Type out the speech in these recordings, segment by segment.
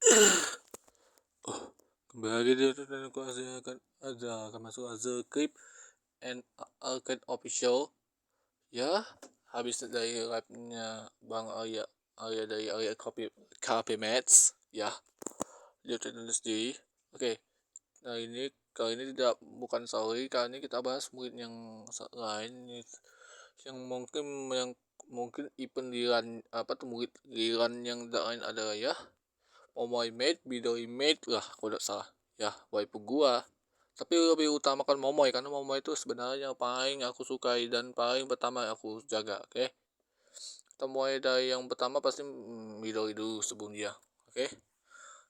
Oh, kembali di dan aku akan masuk Azure Clip and Arcade Official. Ya, habis dari live-nya Bang Arya dari Arya Copy Mats. Ya, dia tertulis sendiri. Oke, nah kali ini tidak bukan sorry, kali ini kita bahas murid yang lain yang mungkin event murid liran yang lain adalah ya Momoy Mate, Bidoi Mate lah kalau tidak salah ya, waifu gua. Tapi lebih utamakan Momoy karena Momoy itu sebenarnya paling aku sukai dan paling pertama aku jaga. Oke, kita mulai dari yang pertama pasti Midori dulu sebelum dia. Oke,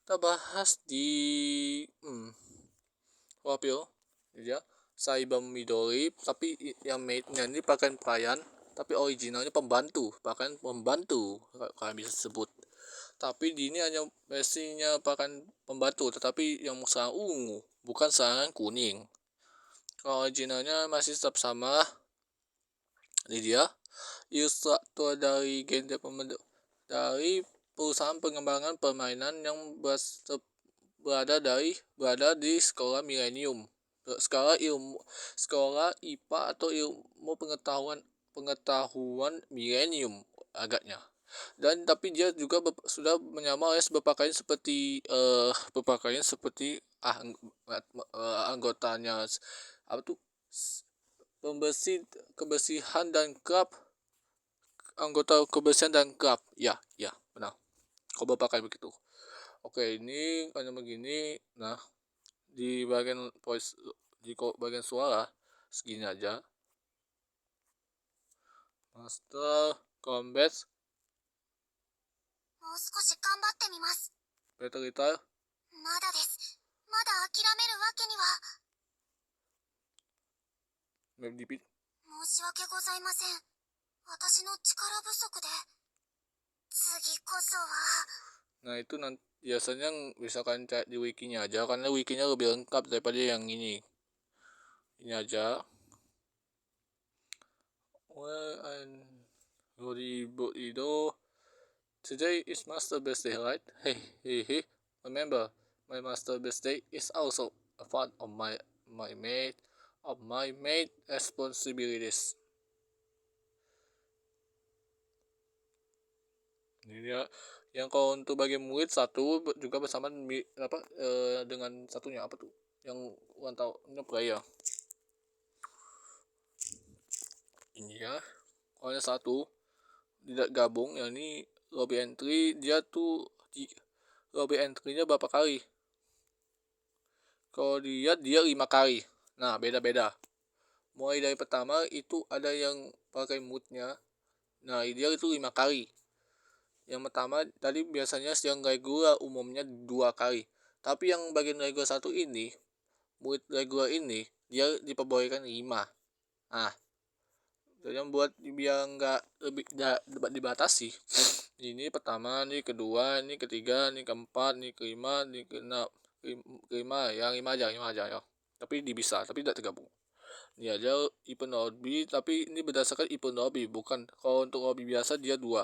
kita bahas di Wapil ya, Saibam Midori, tapi yang mate-nya ini pakaian pelayan, tapi originalnya pembantu, bahkan pembantu kalian bisa sebut. Tapi di ini hanya versinya pakaian pembantu, tetapi yang serang ungu, bukan serangan kuning. Kalau originalnya masih tetap sama. Ini dia ilustrator dari dari perusahaan pengembangan permainan yang berada di sekolah milenium, sekolah IPA atau ilmu pengetahuan milenium agaknya. Dan tapi dia juga sudah menyamar berpakaian seperti anggotanya apa tuh, kebersihan dan klub, anggota kebersihan dan klub. Ya benar, kau berpakai begitu. Oke, ini hanya begini. Nah, di bagian voice, di bagian suara segini aja. Master Combat Battle Guitar Map Defeat. Nah, itu nanti biasanya misalkan cek di wikinya aja, karena wikinya lebih lengkap daripada yang ini aja. Well, and today is Master Birthday, right? Hey. Remember, my Master Birthday is also a part of my mate responsibilities. Ini dia. Yang kalau untuk bagian murid satu juga bersamaan dengan satunya apa tuh? Yang ulang tahunnya player. Ini ya. Kalau satu tidak gabung, yang ini lobby entry, dia tuh lobby entry-nya berapa kali? Kalau dia 5 kali. Nah, beda-beda. Mulai dari pertama itu ada yang pakai moodnya. Nah, dia itu 5 kali. Yang pertama tadi biasanya yang regular umumnya 2 kali. Tapi yang bagian regular 1 ini, mood regular ini dia diperbolehkan 5. Nah, yang buat biar nggak lebih dibatasi. Ini pertama, ini kedua, ini ketiga, ini keempat, ini kelima, ini keenam, kelima ya, 5 aja ya. Tapi bisa, tapi tidak tergabung. Ini aja event lobby, tapi ini berdasarkan event lobby, bukan kalau untuk lobby biasa dia 2.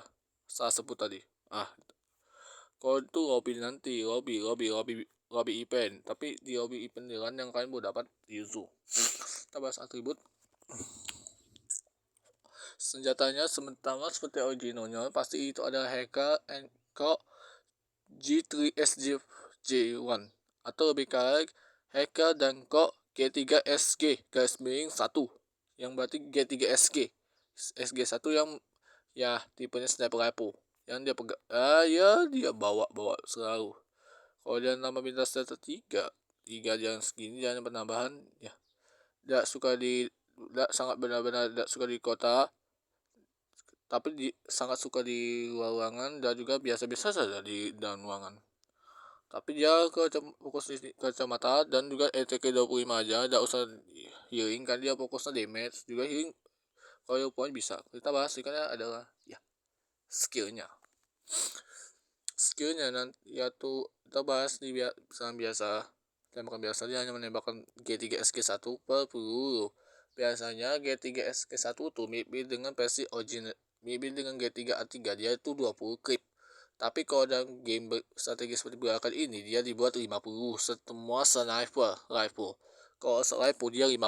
Saya sebut tadi. Kalau itu lobby event, tapi di lobby event yang kalian mau dapat Yuzu. Kita bahas atribut. Senjatanya sementara seperti originalnya, pasti itu ada Heka Enko G3SJ1 atau lebih kaya Heka dan Ko G3SG _1, yang berarti G3SG SG1 yang ya tipenya sniper rifle yang dia pegang, dia bawa selalu. Kalau dia nama bintang senjata 3 jangan segini, jangan penambahan ya. Sangat benar-benar tidak suka di kota, tapi sangat suka di luar ruangan, dan juga biasa-biasa saja di dalam ruangan. Tapi dia fokus di kacamata dan juga ETK 25 aja, tidak usah healing kan, dia fokusnya damage juga healing. Kalau point bisa kita bahas karena adalah ya skillnya nanti ya tuh kita bahas di biasa tembakan biasa. Dia hanya menembakkan G3SG1 per peluru. Biasanya G3SG1 tuh mirip dengan versi original, mirip dengan G3A3, dia itu 20 clip. Tapi kalau dalam game strategi seperti gerakan ini dia dibuat 50 semua sniper rifle. Kalau sniper dia 15.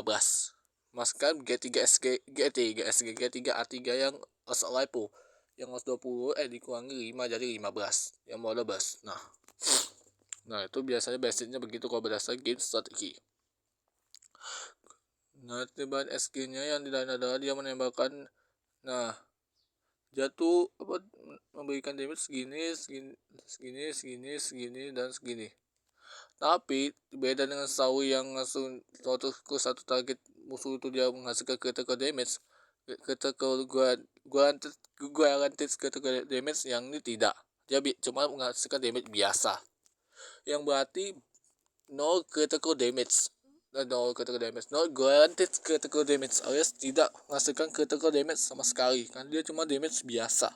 Masukkan G3 SG GT SG G3 A3 yang assault rifle yang 120 dikurangi 5 jadi 15 yang mode bus. Nah itu biasanya basicnya begitu kalau berdasarkan game strategi. Nah tembakan SG-nya yang tidak adalah dia menembakkan, nah jatuh memberikan damage segini dan segini. Tapi beda dengan Saw yang langsung ke satu target musuh itu dia menghasilkan critical damage, critical guaranteed critical damage, yang ini tidak. Dia cuma menghasilkan damage biasa. Yang berarti no critical damage. No guaranteed critical damage, alias tidak menghasilkan critical damage sama sekali, kan dia cuma damage biasa.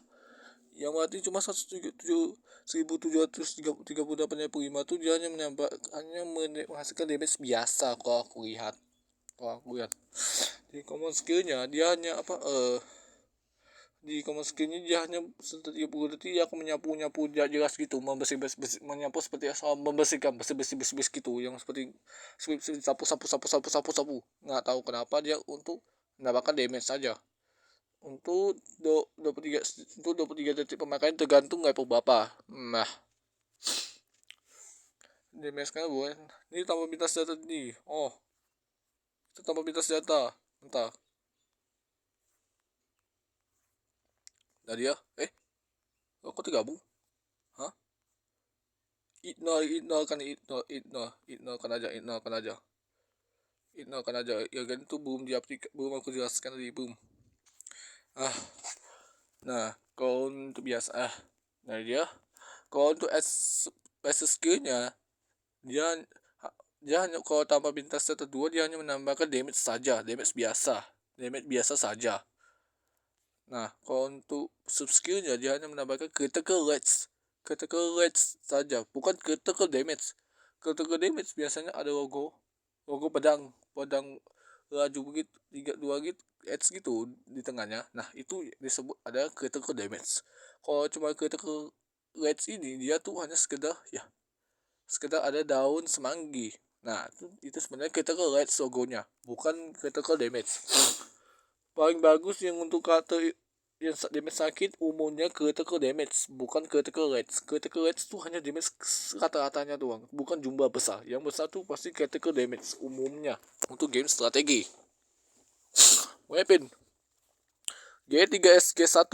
Yang berarti cuma 1738 tuh dia hanya menghasilkan damage biasa kalau aku lihat. Di common skillnya dia hanya di common skillnya dia hanya 30 detik dia akan menyapu jelas gitu, menyapu seperti asal membersihkan bersih gitu, yang seperti sapu. Nggak tahu kenapa dia untuk mendapatkan damage saja. Untuk 23 detik pemakaian tergantung level berapa. Nah, damage kan bukan. Ini tambah bintang senjata nih. Oh, itu tambah bintang senjata. Bentar. Nah dia, kok tergabung? Hah? Ignore kan aja. Ya kan itu belum aku jelaskan tadi, belum. Nah, kalau untuk biasa, nah dia, kalau untuk skillnya, dia hanya kalau tanpa bintang senjata 2 dia hanya menambahkan damage biasa saja. Nah, kalau untuk sub skillnya dia hanya menambahkan critical rate saja, bukan critical damage. Critical damage biasanya ada logo pedang laju begitu 2 gitu edge gitu di tengahnya. Nah itu disebut ada critical damage. Kalau cuma critical rate ini dia tuh hanya sekedar ada daun semanggi. Nah itu sebenarnya critical rate logonya, bukan critical damage. Paling bagus yang untuk karakter yang damage sakit umumnya critical damage, bukan critical rates. Critical rates itu hanya damage rata-ratanya doang, bukan jumlah besar. Yang besar tuh pasti critical damage umumnya untuk game strategi. Weapon G3SG1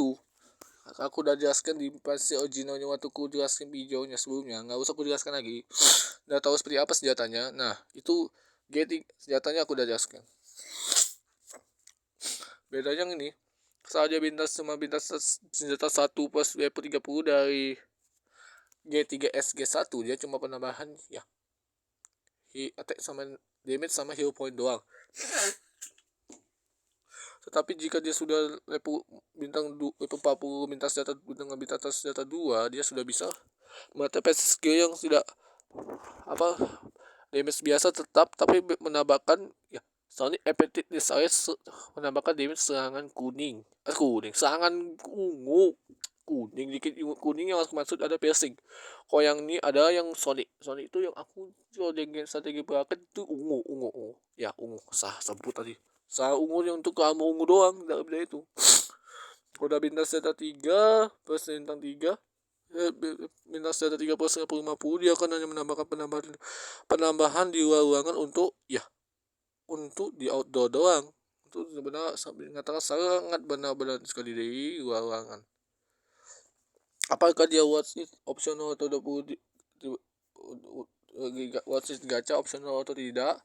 aku udah jelaskan di versi originalnya waktu aku jelaskan videonya sebelumnya, nggak usah aku jelaskan lagi. Udah tahu seperti apa senjatanya. Nah itu G3 senjatanya aku udah jelaskan. Bedanya yang ini saja bintang senjata 1 plus weapon 30 dari G3SG1 dia cuma penambahan attack sama damage sama heal point doang. Tetapi jika dia sudah level bintang 40 bintang senjata 2 dia sudah bisa mata passive skill yang tidak damage biasa tetap, tapi menambahkan Sonic Effective Desires, menambahkan damage serangan serangan kuning dikit, kuning yang maksud ada piercing. Kalau yang ini ada yang Sonic itu yang aku dengan strategi berakat itu ungu sebut tadi ungu yang untuk kamu ungu doang, tidak beda itu. Udah bintang senjata 3 plus bintang 3 bintang senjata 3 plus 50 dia akan hanya menambahkan penambahan di luar ruangan untuk di outdoor doang. Itu sebenarnya mengatakan sangat benar-benar sekali di luar ruangan. Apakah dia watch it optional atau 20 watch it gacha optional atau tidak?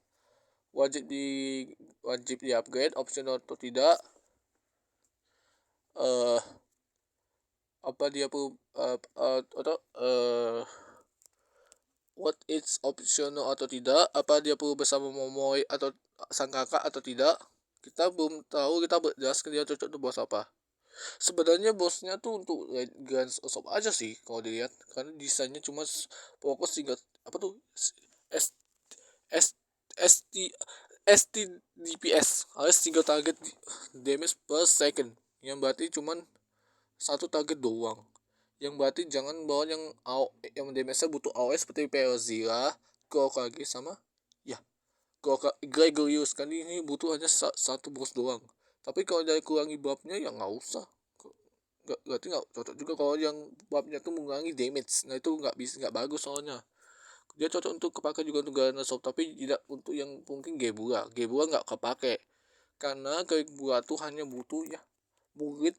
Wajib di upgrade optional atau tidak? Apa dia perlu what it's optional atau tidak? Apa dia perlu bersama Momoi atau sang kakak atau tidak? Kita belum tahu, kita jelaskan dia cocok untuk bos apa. Sebenarnya bosnya tuh untuk Guns Osop aja sih kalau dilihat, karena desainnya cuma fokus tinggal S S DPS alias single target damage per second, yang berarti cuman satu target doang. yang berarti jangan bawa yang damage-nya butuh AOE seperti Perozilla, Kokage sama ya Gregorius kan ini butuh hanya satu boss doang. Tapi kalau dari kurangi buffnya ya nggak usah. Nggak, berarti nggak cocok juga kalau yang buffnya tuh mengurangi damage. Nah itu nggak bisa, nggak bagus soalnya. Dia cocok untuk kepake juga untuk Gardener tapi tidak untuk yang mungkin Gebura. Gebura nggak kepake karena Gebura tuh hanya butuh ya murid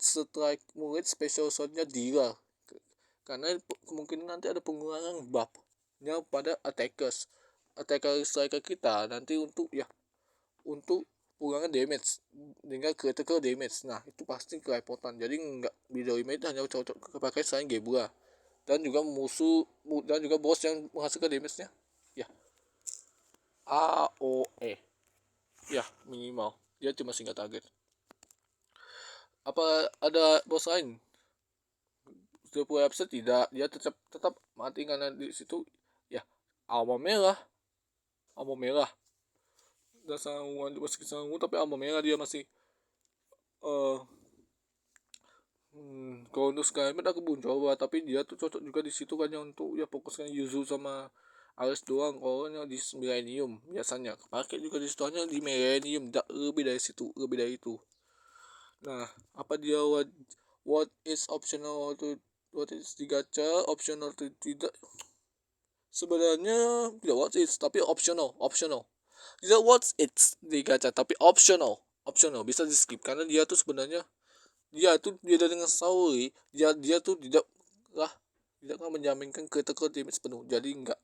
special shotnya dia, karena kemungkinan nanti ada pengurangan buffnya pada attacker striker kita nanti untuk pengurangan damage dengan critical damage. Nah itu pasti kerepotan, jadi nggak video image hanya cocok kepakai selain Gebura dan juga dan juga boss yang menghasilkan damage nya ya AOE ya minimal, dia cuma single target. Apa ada bos lain? 20 episode tidak, dia tetap tetap mati karena di situ ya alma merah dan sanguan masih sangu, tapi alma merah dia masih uh, kalau untuk Skymet aku belum coba, tapi dia tuh cocok juga di situ kan yang untuk ya fokuskan Yuzu sama Ares doang. Kalau yang di Millennium biasanya kepake juga di situ, hanya di Millennium tidak lebih dari situ, lebih dari itu. Nah apa dia what is optional to what is di gacha optional to tidak, sebenarnya tidak what is tapi optional tidak what it's di gacha tapi optional bisa di skip karena dia tuh sebenarnya dia dengan Sauri dia tuh lah tidak akan menjaminkan critical damage penuh, jadi nggak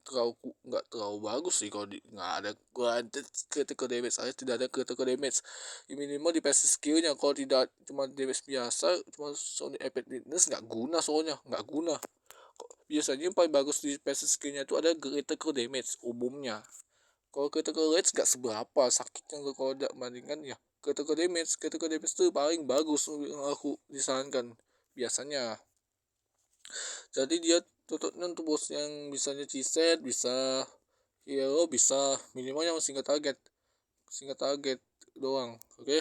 terlalu bagus sih kalau nggak ada granted critical damage, alias tidak ada critical damage minimal di passive skillnya. Kalau tidak cuma damage biasa, cuma Sonic Epic Witness nggak guna, soalnya nggak guna. Biasanya yang paling bagus di passive skillnya itu ada critical damage umumnya. Kalau critical damage nggak seberapa sakitnya kalau tidak bandingkan ya critical damage itu paling bagus yang aku disarankan biasanya. Jadi dia tutupnya untuk bos yang bisanya Ciset, bisa hero, bisa minimal yang single target doang, oke.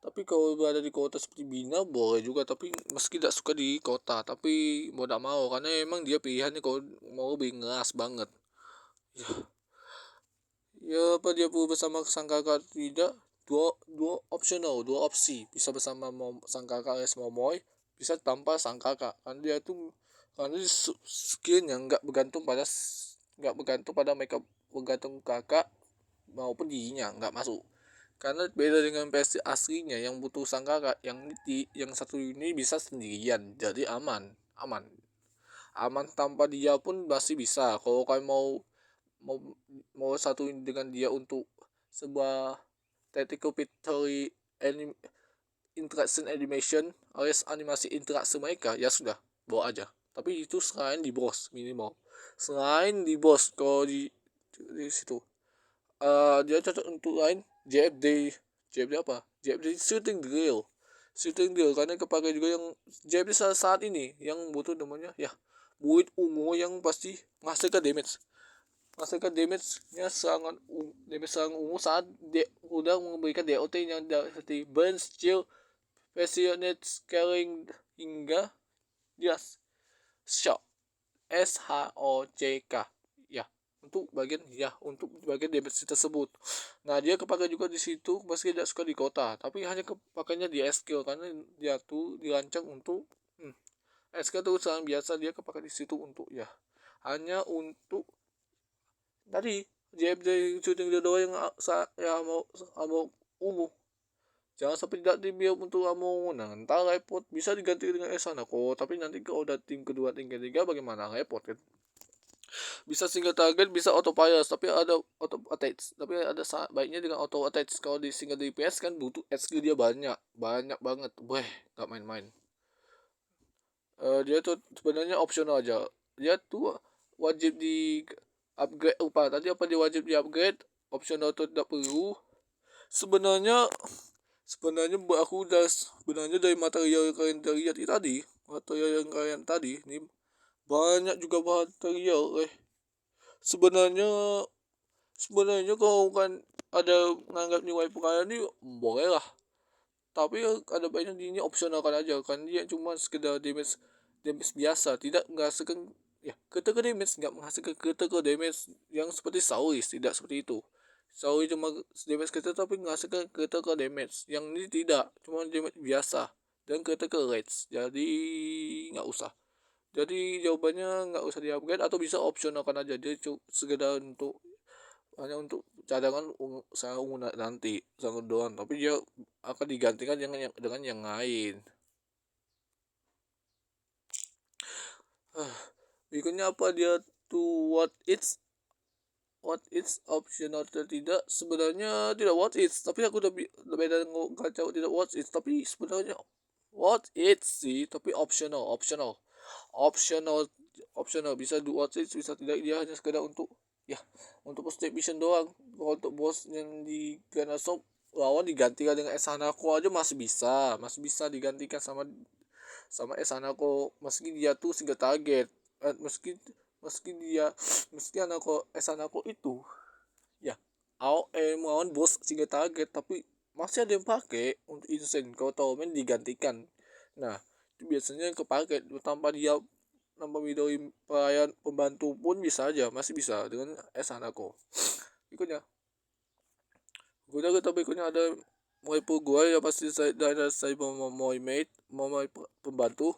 Tapi kalau berada di kota seperti Bina boleh juga, tapi meski tidak suka di kota, tapi mau tidak mau karena emang dia pilihannya kalau mau lebih ngeras banget ya. Ya apa dia perlu bersama Sangkaka tidak, dua opsi, bisa bersama Sangkaka alias Momoy, bisa tanpa Sangkaka karena dia tuh karena skillnya nggak bergantung pada mereka, bergantung kakak maupun dirinya nggak masuk, karena beda dengan PS aslinya yang butuh Sangkaka, yang satu ini bisa sendirian, jadi aman tanpa dia pun masih bisa. Kalau kalian mau mau satuin dengan dia untuk sebuah tactical victory interaction animation alias animasi interaksi mereka, ya sudah bawa aja, tapi itu selain di boss minimal, selain di boss kalau di situ dia cocok untuk lain JFD apa JFD shooting drill karena kepake juga yang JFD saat ini yang butuh namanya ya buit ungu yang pasti menghasilkan damage-nya sangat ungu saat dia udah memberikan DOT yang seperti burn, chill, passionate, scaling hingga dia shock SHOCK ya untuk bagian damage tersebut. Nah dia kepake juga di situ meski tidak suka di kota, tapi hanya kepakainya di skill karena dia tuh dirancang untuk skill tuh sangat biasa, dia kepake di situ untuk ya hanya untuk tadi JFD shooting the door yang ya mau ungu, jangan sampai tidak dibiar untuk kamu. Nah entar repot, bisa diganti dengan Esana kok, tapi nanti kalau udah tim kedua tim ketiga bagaimana, repot kan. Bisa single target, bisa auto fire, tapi ada auto attack, tapi ada baiknya dengan auto attack. Kalau di single DPS kan butuh skill dia banyak banget, weh nggak main-main. Dia tuh sebenarnya optional aja, dia tuh wajib di upgrade tadi apa dia wajib di upgrade, optional tuh tidak perlu sebenarnya aku udah sebenarnya dari material yang kalian lihat tadi ini banyak juga material sebenarnya sebenarnya kalau kan ada menganggap nih waifu kalian nih boleh lah, tapi ada banyak ini opsional kan aja kan, dia cuma sekedar damage damage biasa, tidak menghasilkan ya critical damage, nggak menghasilkan critical damage yang seperti Sauris, tidak seperti itu. Sauris cuma damage kecil tapi menghasilkan critical damage, yang ini tidak, cuma damage biasa dan critical rate, jadi nggak usah. Jadi jawabannya nggak usah di-upgrade atau bisa opsionalkan aja, dia sekedar untuk hanya untuk cadangan saya nanti sangat doang, tapi dia akan digantikan dengan yang lain. Berikutnya apa dia tuh, what it's optional atau tidak, sebenarnya tidak what it's, tapi aku udah beda gacha tidak what it's, tapi sebenarnya what it's sih, tapi optional optional bisa do what it's, bisa tidak, dia hanya sekedar untuk ya untuk post mission doang. Kalau untuk boss yang di Ganasop lawan digantikan dengan Esanako aja masih bisa digantikan sama Esanako, meski dia tuh single target, meski meski dia meski Esanako itu ya melawan bos single target, tapi masih ada yang pakai untuk insane kalau Torment digantikan. Nah itu biasanya kepake tanpa dia tanpa Midori pelayan pembantu pun bisa aja, masih bisa dengan Esanako. Berikutnya berikutnya ada Moi gua ya, pasti saya ada saya mau mate mau pembantu.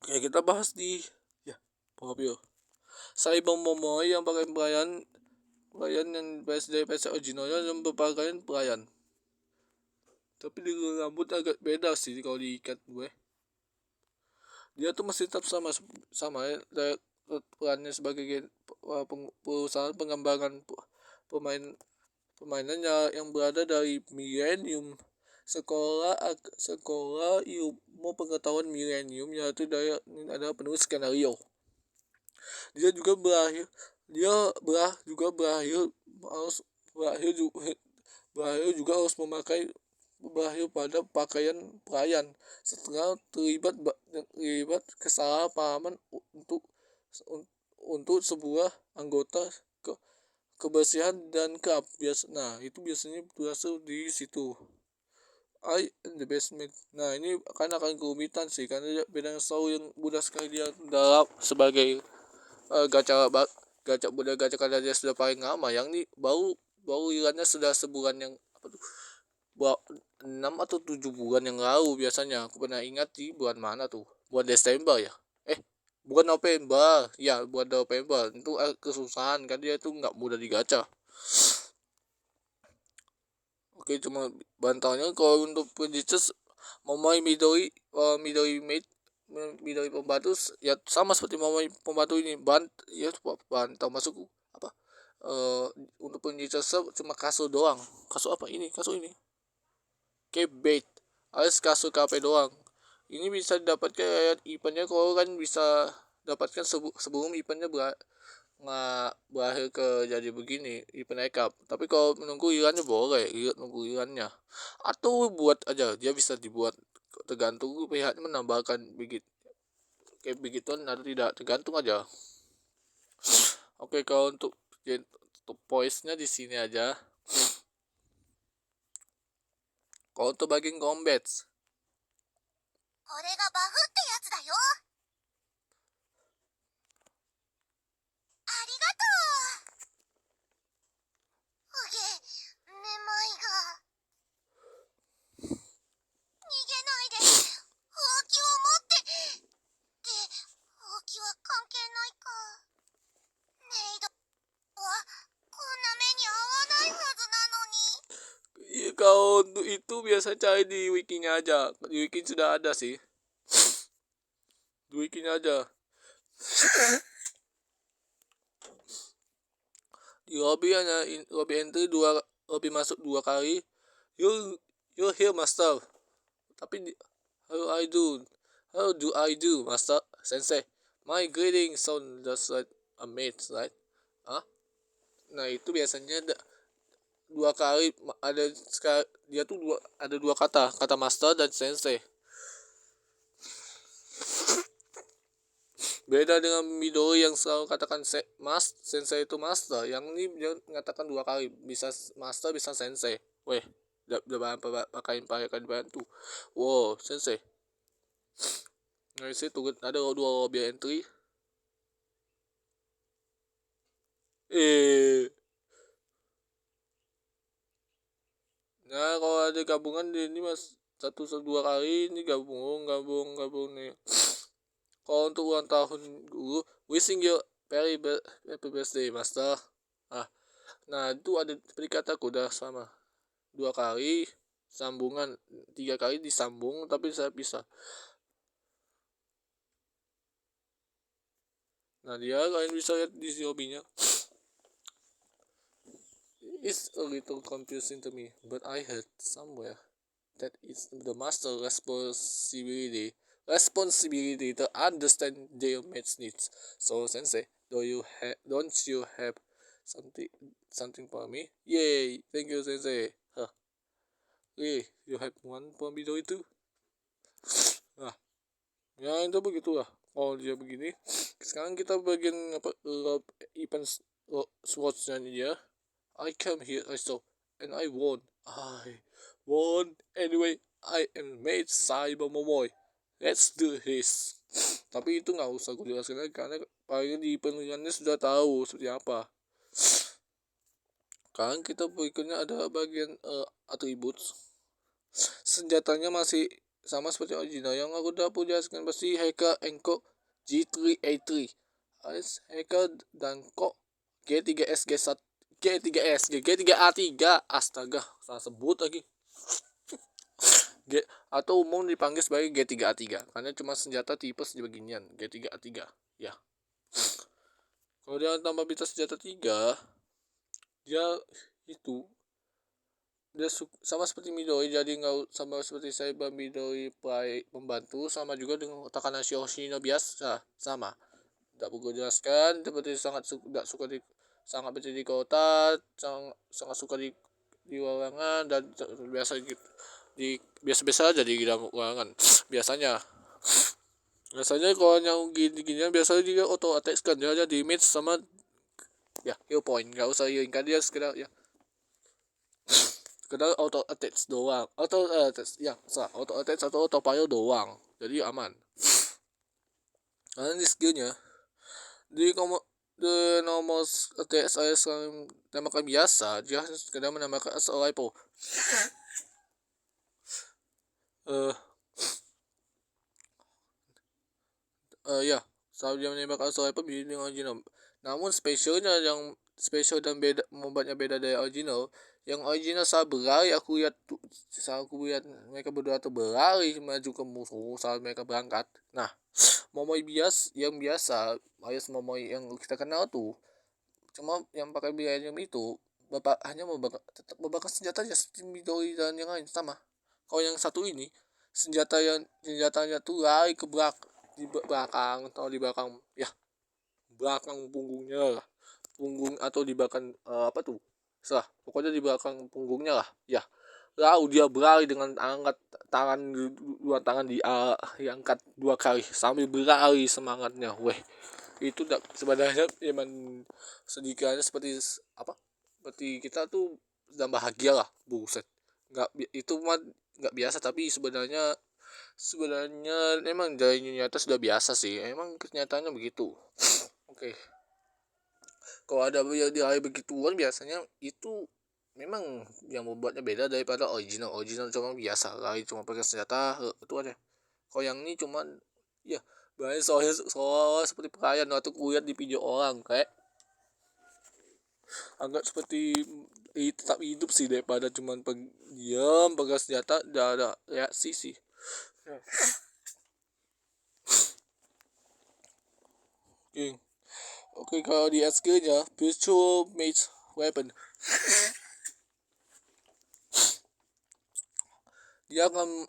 Oke, kita bahas di ya mobil saya Momoy yang pakai pelayan yang dari versi originalnya yang berpakaian pelayan, tapi di rambut agak beda sih kalau diikat gue. Dia tuh masih tetap sama ya, perannya sebagai perusahaan pengembangan permainannya yang berada dari Millennium, sekolah ilmu pengetahuan Millennium, yaitu dari adalah penulis skenario. Dia juga berakhir dia juga berakhir juga harus memakai berakhir pada pakaian pelayan setelah terlibat kesalahpahaman untuk sebuah anggota kebersihan dan nah itu biasanya berhasil di situ. I in the basement. Nah ini akan kerumitan sih, karena beda yang mudah sekali dia dalam sebagai gacha budaya gacha karena dia sudah paling lama, yang ini baru ilannya sudah sebulan yang apa tuh, 6 atau 7 bulan yang lalu. Biasanya aku pernah ingat di bulan mana tuh, bulan Desember ya, bukan November ya, bulan November itu kesusahan kan, dia itu nggak mudah digacha. Oke, cuma bantalnya kalau untuk penjicis Momoi Midori Maid Midori pembantu ya sama seperti Momoi pembantu ini, bantal masuk apa, untuk penjicis cuma kasur doang. Kasur ini kebait alias kasur KP doang. Ini bisa didapatkan eventnya, kalau kan bisa dapatkan sebelum eventnya berakhir ke jadi begini event rekap. Tapi kalau menunggu ilannya boleh nunggu ilannya, atau buat aja, dia bisa dibuat tergantung pihaknya menambahkan kayak begituan atau tidak, tergantung aja. Oke, kalau untuk pointsnya di sini aja. Kalau untuk bagian combat, これがバフってやつだよ。ありがとう。うげ、めまいが。逃げないで。ほうきを持って。で、ほうきは関係ないか。メイドはこんな目に遭わないはずなのに。iya, kalau untuk itu biasa cari di wikinya aja. Di wiki sudah ada sih. Di wikinya aja. Di lobby entry lobby masuk 2 kali. You here master. Tapi how do I do master sensei? My greeting sound just like a mate, right? Nah itu biasanya 2 kali ada dia tuh ada 2 kata master dan sensei. Beda dengan Midori yang selalu katakan sensei itu master, yang ini dia mengatakan 2 kali, bisa master bisa sensei. Weh, udah pakai bantu. Wow, sensei. Nah di situ ada 2 lobby entry. Nah kalau ada gabungan di ini mas 1 2 kali ini gabung nih. Kalau untuk ulang tahun dulu, wishing you happy birthday master. Nah itu ada seperti kataku udah sama 2 kali sambungan, 3 kali disambung tapi saya pisah. Nah dia kalian bisa lihat di hobinya. It's a little confusing to me, but I heard somewhere that it's the master responsibility to understand their mates needs. So sensei, don't you have something for me? Yay, thank you sensei. Hey, you have one for me itu. Nah, ya itu begitulah. Oh dia begini. Sekarang kita bagian event swatchnya dia. I came here I saw and I won. I won anyway. I am made Cyber Momoy. Let's do this. Tapi itu nggak usah gue jelaskan lagi karena paling di penelitiannya sudah tahu seperti apa. Sekarang kita berikutnya ada bagian atribut. Senjatanya masih sama seperti original yang aku udah jelaskan, pasti Heka Enko G3A3 Ice Heka dan Kok G3S G1 G3S G3A3 astaga salah sebut lagi. Atau umum dipanggil sebagai G3A3 karena cuma senjata tipe sebeginian G3A3 ya. Kalau dia tambah beta senjata 3 dia itu dia sama seperti Midori, jadi nggak sama seperti saya Midori play pembantu, sama juga dengan Takanashi Hoshino biasa sama. Tidak perlu jelaskan, seperti tidak suka di sangat benci di kota, sangat suka di lawangan dan biasa gitu di biasa-biasa aja di dalam lawangan biasanya kalau yang gini-ginian biasanya dia auto attack kan dia aja di mid sama ya heal point, nggak usah healing kan dia sekedar ya auto attack doang, auto attack atau auto fire doang, jadi aman. Karena di skillnya di nomor attack saya sekarang tembakan biasa dia sekedar menambahkan asal lipo ya saat dia menembakkan asal lipo dengan original. Namun spesial dan membuatnya beda dari original. Yang original saat berlari aku lihat mereka berdua tuh berlari maju ke musuh saat mereka berangkat. Nah, Momoi yang biasa alias Momoi yang kita kenal tuh cuma yang pakai biayanya itu hanya tetap membakar senjata aja seperti Midori dan yang lain sama. Kalau yang satu ini senjatanya tuh lari ke di belakang atau di belakang ya belakang punggungnya lah, punggung atau di belakang pokoknya di belakang punggungnya lah ya. Lalu dia berlari dengan angkat dua tangan diangkat 2 kali sambil berlari semangatnya. Itu sebenarnya emang sedikitnya seperti kita tuh sedang bahagia lah, buset. Nggak itu mah nggak biasa, tapi sebenarnya emang dari nyata sudah biasa sih, emang kenyataannya begitu. Oke. Kalau ada di hari begituan biasanya itu memang yang membuatnya beda daripada original cuma biasa lari cuma pakai senjata itu aja. Kalau yang ini cuman ya banyak soal seperti perayaan atau kulihat di video orang kayak agak seperti tetap hidup sih daripada cuman diam pakai senjata tidak ada reaksi sih. Oke, kalau di skill-nya virtual mage weapon dia akan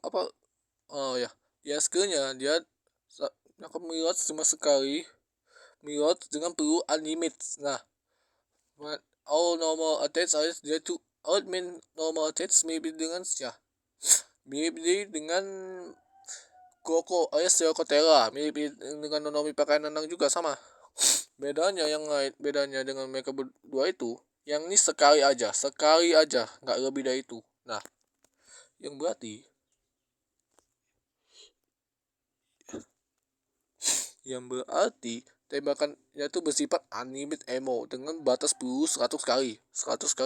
dia skill-nya dia akan melot cuma sekali, melot dengan perlu unlimited. Nah, all normal attacks dia tuh main normal attacks mirip dengan Goku alias Yokotera, mirip dengan Nonomi pakai Nanang juga sama. Bedanya dengan mereka berdua itu, yang ini sekali aja, nggak lebih dari itu. Nah, yang berarti yang berarti tembakannya itu bersifat animate ammo dengan batas peluru 100 kali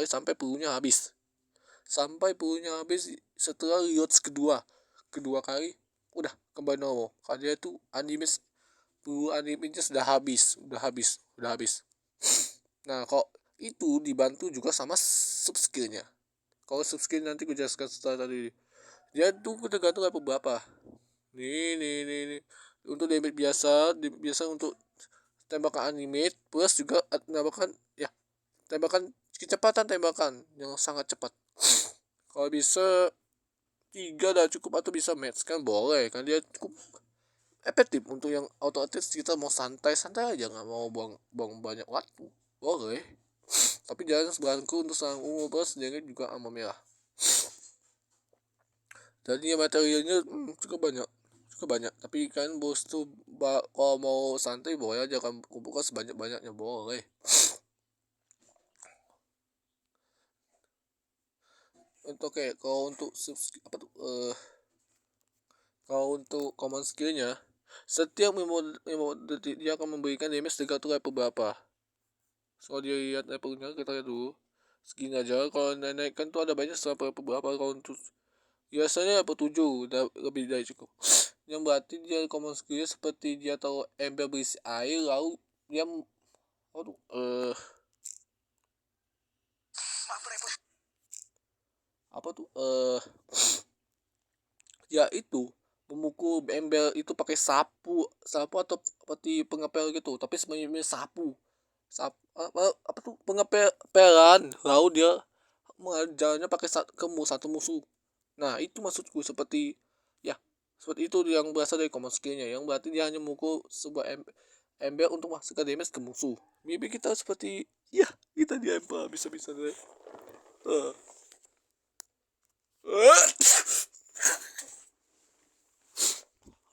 sampai pelurunya habis. Setelah reload kedua kali udah kembali normal karena itu peluru animenya sudah habis. Nah, kok itu dibantu juga sama subskillnya. Kalau subskill nanti gue jelaskan setelah tadi. Dia tuh tergantung level berapa. Nih. Untuk biasa untuk tembakan animate plus juga kecepatan tembakan yang sangat cepat. Kalau bisa 3 dah cukup atau bisa match kan boleh kan dia cukup efektif untuk yang auto attack kita mau santai aja nggak mau buang banyak waktu boleh tapi jangan sebangku untuk serang ungu plus jangan juga sama merah jadi materialnya cukup banyak tapi kan bos tuh kalau mau santai boleh aja kan kumpulkan sebanyak-banyaknya boleh untuk kayak kalau untuk common skillnya setiap 5 detik dia akan memberikan damage tergantung level berapa. So dia lihat levelnya kita lihat dulu segini aja kalau naikkan tuh ada banyak sampai level berapa kalau untuk biasanya level 7 udah lebih dari cukup yang berarti dia common skillnya seperti dia tahu ember berisi air lalu dia ya itu memukul ember itu pakai sapu atau seperti pengepel gitu tapi sebenarnya apa tuh pengepelan lalu dia mengajarnya pakai satu musuh. Nah itu maksudku seperti itu yang berasal dari common skillnya yang berarti dia hanya memukul sebuah ember untuk masukkan damage ke musuh. Maybe kita seperti kita di ember bisa deh.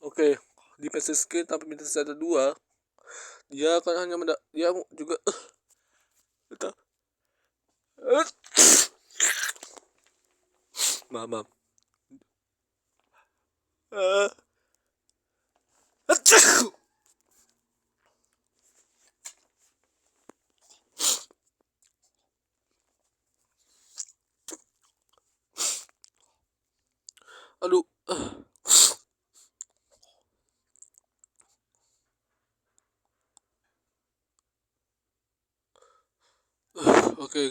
Oke, di PC skill tapi minta ada 2 dia akan dia juga kita maaf. Aduh. Oke.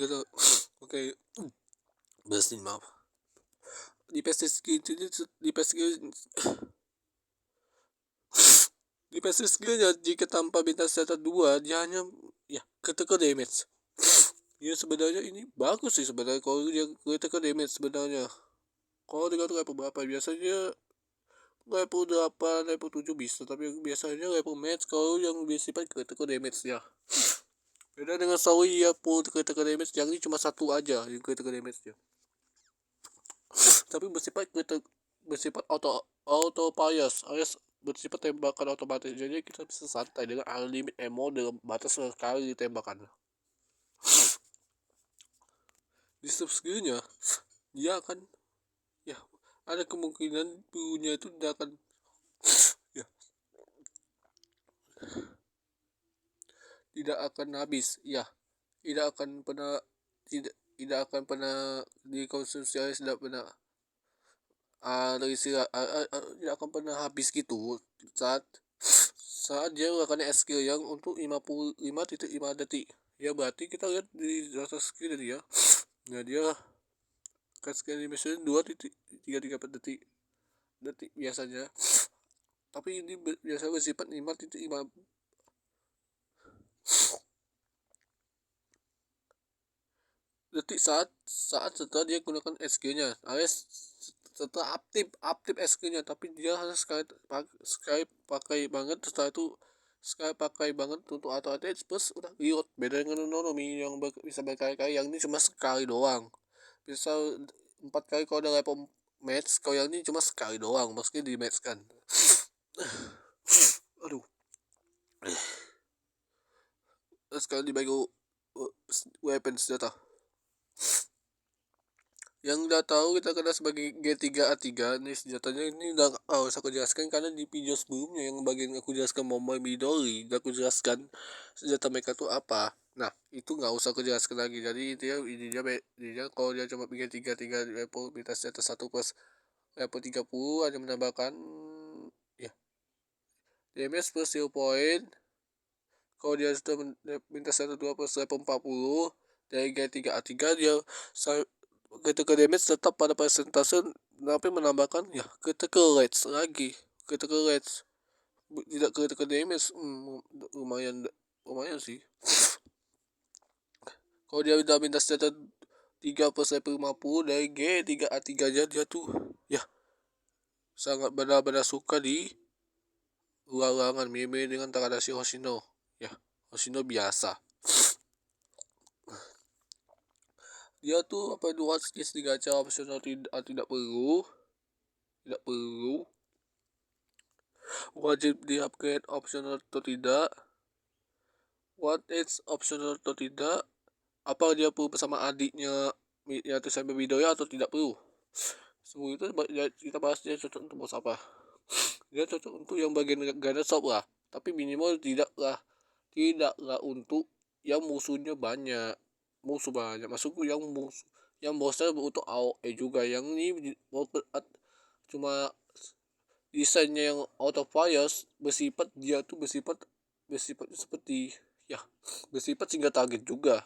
Bersin maaf. Di PC skill di PC skillnya jika tanpa bintang senjata 2 dia hanya critical damage. Ya sebenarnya ini bagus sih sebenarnya kalau dia critical damage sebenarnya. Kalau dengan level berapa biasanya level 8 level 7 bisa tapi biasanya level match kalau yang bersifat critical damage ya. Beda dengan Sawi ya full critical damage yang ini cuma satu aja yang critical damage nya. Tapi bersifat auto alias bersifat tembakan otomatis jadi kita bisa santai dengan unlimited ammo dengan batas sekali tembakan di sub skillnya dia akan ada kemungkinan pelurunya itu tidak akan habis tidak akan pernah dikonsumsi alias tidak akan pernah habis gitu saat dia melakukan skill yang untuk 55.5 detik ya berarti kita lihat di data skill dia dia kan skill animation 2.334 detik biasanya tapi ini biasa bersifat 5.5 detik saat setelah dia gunakan SG-nya alias setelah aktif SG-nya tapi dia harus sekali pakai banget setelah itu sekali pakai banget untuk auto attack plus udah reload beda dengan Nonomi yang bisa berkali-kali yang ini cuma sekali doang bisa 4 kali kalau ada level match kalau yang ini cuma sekali doang meski di match kan aduh sekali dibagi weapon senjata Yang udah tahu kita kenal sebagai G3A3 nih senjatanya ini udah usah aku jelaskan karena di video sebelumnya yang bagian aku jelaskan Momoi Midori udah aku jelaskan senjata mereka tuh apa. Nah itu nggak usah aku jelaskan lagi, jadi dia kalau dia cuma bikin 3 level minta senjata 1 plus level 30 ada menambahkan ya damage plus 0 point. Kalau dia sudah minta 1 2 plus level 40 dari G3A3 dia critical damage tetap pada persentase tapi menambahkan ya critical rate lagi, critical rate tidak critical damage. Lumayan lumayan sih. Kalau dia udah minta senjata 3 plus level 50 dari G3A3 aja dia tuh ya sangat benar-benar suka di ulang-ulangan meme dengan Takadashi Hoshino ya. Hoshino biasa dia tuh apa dua skills di gacha optional tidak perlu, tidak perlu wajib di upgrade optional atau tidak, what is optional atau tidak, apa dia perlu bersama adiknya yaitu sampai Midoriya atau tidak perlu. Semua itu kita bahas dia cocok untuk bos apa. Dia cocok untuk yang bagian Gana Shop lah, tapi minimal tidaklah untuk yang musuhnya banyak. Musuh banyak masukku yang bosnya untuk AOE juga, yang ini cuma desainnya yang out of fires bersifat dia tuh bersifat seperti ya bersifat singgah target juga.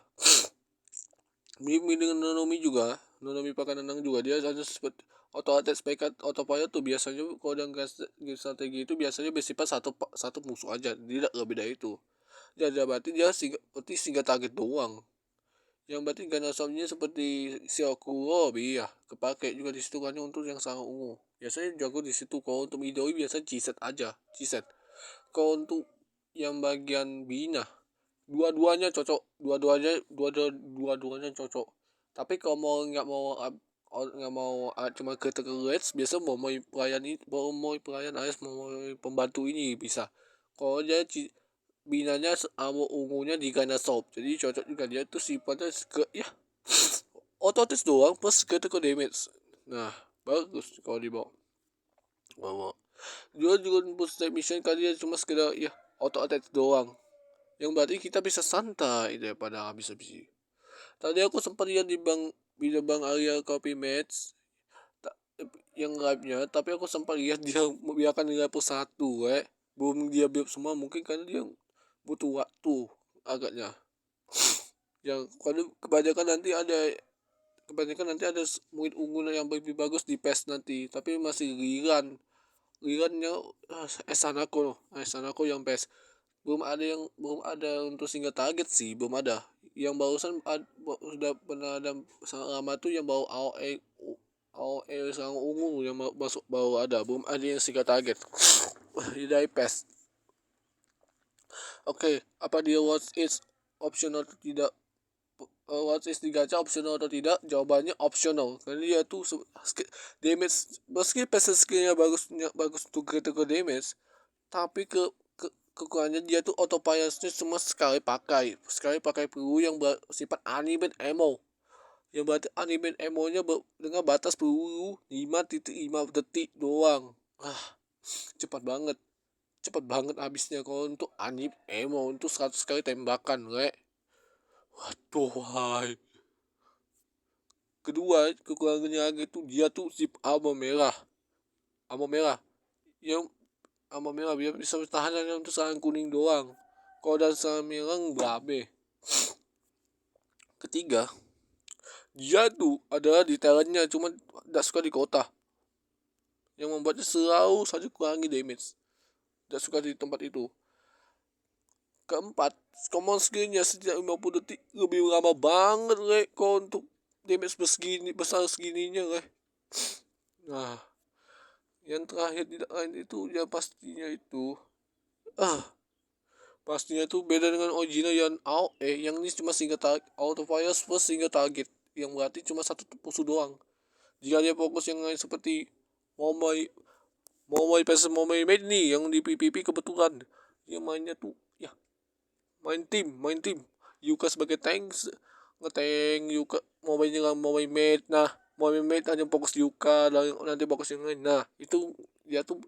Mirip dengan Nonomi juga, Nonomi pakai nenang juga dia hanya seperti auto attack spike auto fire tuh biasanya kalau dalam game strategi itu biasanya bersifat satu musuh aja, tidak lebih dari itu. Jadi berarti dia seperti singgah target doang. Yang berarti Ganasomnya seperti Shokuro ya kepake juga di situ kan untuk yang sangat ungu. Biasanya jago di situ. Kalau untuk Midori biasa G-set aja, G-set. Kalau untuk yang bagian Bina, dua-duanya cocok, dua-duanya cocok. Tapi kalau nggak mau cuma critical rates, biasa mau pelayan alias mau pembantu ini bisa. Kalau dia binanya amo ungunya di Gana Shop, jadi cocok juga dia tuh sifatnya ke ya ototis doang plus critical damage. Nah bagus kalau dibawa dia juga push mission kali dia cuma sekedar ya auto attack doang, yang berarti kita bisa santai daripada habis-habis. Tadi aku sempat lihat di bang Arya Copy Match yang live-nya, tapi aku sempat lihat dia membiarkan level 1 belum dia build semua, mungkin karena dia butuh waktu agaknya. Yang kebanyakan nanti ada mungkin unggulan yang lebih bagus di PES nanti, tapi masih lirannya Esanako yang PES belum ada untuk single target sih, belum ada. Yang barusan sudah pernah ada lama tuh yang baru AOE sang ungu yang masuk baru ada, belum ada yang single target dari PES. Oke, apa dia what is optional atau tidak? What is di gacha optional atau tidak? Jawabannya optional. Karena dia tuh damage meski passive skillnya bagus untuk critical damage, tapi kekurangannya dia tuh autopilotnya cuma sekali pakai peluru yang bersifat animate ammo, yang berarti animate ammo-nya dengan batas peluru 5.5 detik doang. Cepat banget habisnya kalau untuk anime ammo untuk 100 kali tembakan waduh kedua kekurangannya lagi tuh dia tuh zip ammo merah yang ammo merah biar bisa bertahan hanya untuk serangan kuning doang. Kalau dan serangan merah berabe. Ketiga, dia tuh adalah di talentnya cuma tidak suka di kota, yang membuatnya selalu saja kurangi damage, tidak suka di tempat itu. Keempat, common skillnya setiap 50 detik lebih lama banget kalau untuk damage besar segininya Nah yang terakhir tidak lain itu ya pastinya itu beda dengan original yang AOE, yang ini cuma single target auto fire plus single target, yang berarti cuma satu musuh doang. Jika dia fokus yang lain seperti Momoi versus Momoi Maid nih yang di PVP, kebetulan dia mainnya tuh ya main tim Yuka sebagai tank ngeteng Yuka Momoi dengan Momoi Maid. Nah Moimei hanya fokus di Yuka dan nanti fokus yang lain. Nah itu dia tuh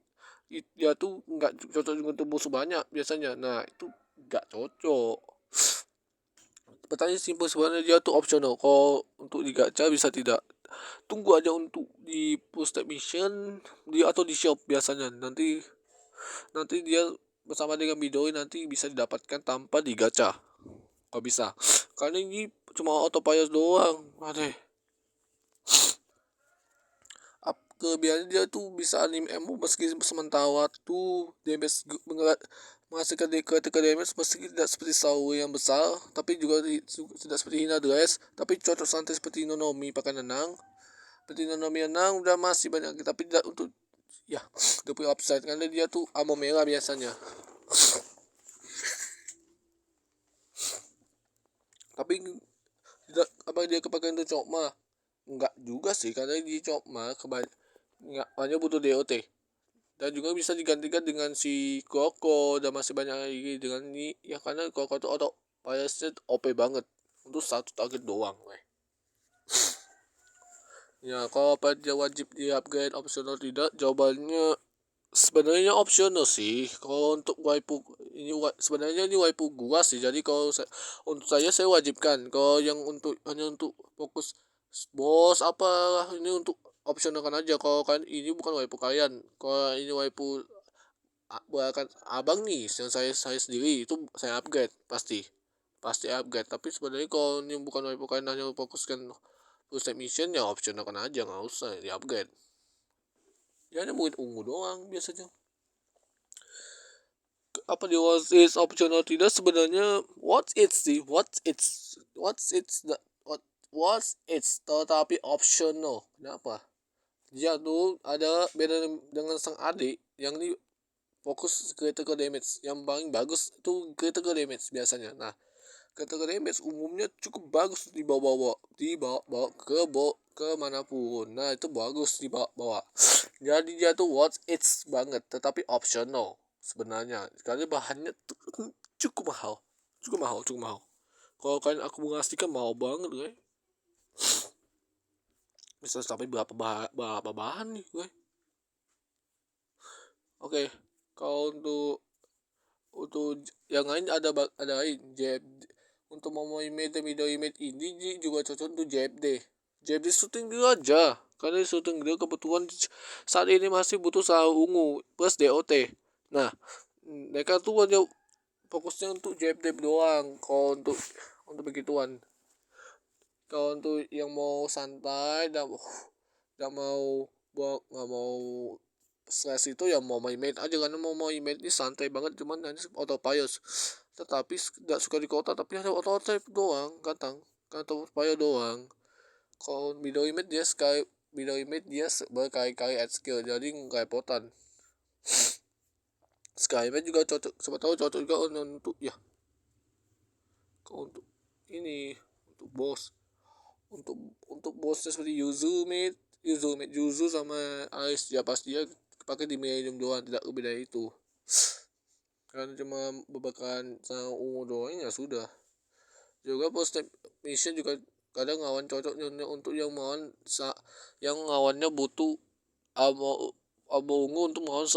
nggak cocok untuk musuh banyak biasanya. Nah itu nggak cocok. Pertanyaan simpel sebenarnya, dia tuh optional. Kalau untuk di gacha bisa tidak, tunggu aja untuk di push step mission di atau di shop biasanya. Nanti dia bersama dengan Midori nanti bisa didapatkan tanpa di gacha kalau bisa, karena ini cuma autopilot doang. Aduh, kelebihannya dia tuh bisa anime emo meski sementara waktu, damage menghasilkan critical damage meski tidak seperti Saul yang besar, tapi juga tidak seperti Hina Dress, tapi cocok santai seperti Nonomi pakai nenang. Seperti Nonomi nenang udah masih banyak, tapi tidak untuk ya the upside karena dia tuh amo merah biasanya. Tapi tidak apa dia kepakai untuk Chokma, enggak juga sih karena di Chokma nggak hanya butuh DOT dan juga bisa digantikan dengan si Koko dan masih banyak lagi dengan ini ya, karena Koko itu auto pilot OP banget untuk satu target doang ya. Kalau apa dia wajib di upgrade optional tidak, jawabannya sebenarnya optional sih. Kalau untuk waipu ini sebenarnya ini waipu gua sih, jadi kalau untuk saya wajibkan. Kalau yang untuk hanya untuk fokus bos apa ini untuk opsional kan aja. Kalau kan ini bukan waipu kalian, kalau ini waipu bahkan abang nih yang saya sendiri itu saya upgrade pasti upgrade. Tapi sebenarnya kalau ini bukan waipu kalian, hanya fokuskan full step mission ya opsional kan aja, nggak usah di upgrade ya. Hanya murid ungu doang biasanya. Apa di what is optional tidak, sebenarnya what's it's tetapi optional. Kenapa dia tuh ada beda dengan sang adik yang ini fokus critical damage. Yang paling bagus itu critical damage biasanya. Nah critical damage umumnya cukup bagus dibawa ke manapun. Nah itu bagus dibawa. Jadi dia tuh what it's banget tetapi optional sebenarnya karena bahannya cukup mahal. Kalau kalian akumulasikan mahal banget gue, bisa sampai berapa bahan nih gue. Oke, kalau untuk yang lain ada lain JFD. Untuk Momo Image dan Mido Image ini juga cocok untuk JFD syuting dulu aja, karena syuting dulu kebetulan saat ini masih butuh sahur ungu plus DOT. Nah mereka tuh aja fokusnya untuk JFD doang. Kalau untuk begituan, kalau untuk yang mau santai dan mau nggak mau stress itu ya mau main main aja, karena mau main main ini santai banget, cuman hanya autopilot. Tetapi nggak suka di kota tapi hanya autopilot doang, autopilot doang. Kalau video image dia berkali-kali at skill, jadi nggak repotan. Skype juga cocok, siapa tahu cocok juga untuk ya untuk ini untuk bos, untuk bosnya seperti Yuzu sama Alice ya pasti dia pakai di medium doang, tidak lebih dari itu. Karena cuma bebakan sama ungu doang ya sudah. Juga post mission juga kadang lawan cocoknya untuk yang yang lawannya butuh abo ungu untuk melawan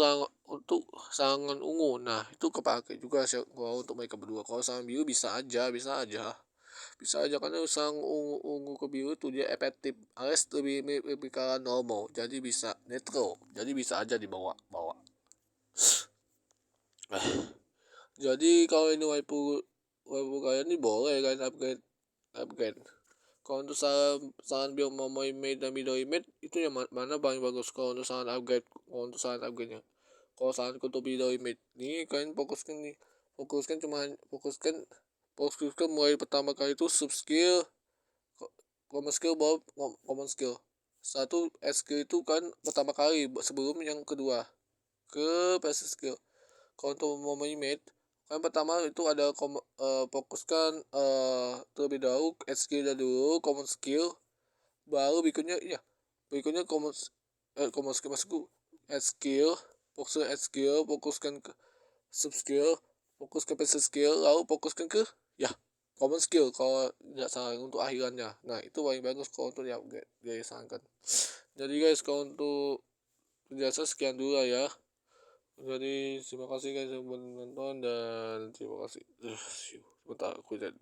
serangan ungu. Nah itu kepake juga sih kalau untuk mereka berdua. Kalau serangan biru bisa aja karena sang ungu ke biru tuh dia efektif alias lebih kalah normal, jadi bisa netral, jadi bisa aja dibawa. Jadi kalau ini waifu kalian ini boleh kan upgrade. Kalau untuk saran biar Momo Image dan Midori Image itu yang mana paling bagus kalau untuk saran upgrade? Kalau untuk saran upgrade nya, kalau saran untuk Midori Image nih kalian fokuskan mulai pertama kali itu sub skill, common skill baru common skill. Satu skill itu kan pertama kali sebelum yang kedua ke basic skill. Kalau untuk Momo Image kan pertama itu ada fokuskan terlebih dahulu skill dulu, common skill, baru berikutnya common skill masukku skill, fokuskan ke sub skill, fokus ke basic skill, lalu fokuskan ke common skill kalau nggak salah untuk akhirannya. Nah itu paling bagus kalau untuk di-upgrade, disarankan. Jadi guys, kalau untuk penjelasan sekian dulu lah ya. Jadi terima kasih guys yang sudah menonton, dan terima kasih. Sebentar aku lihat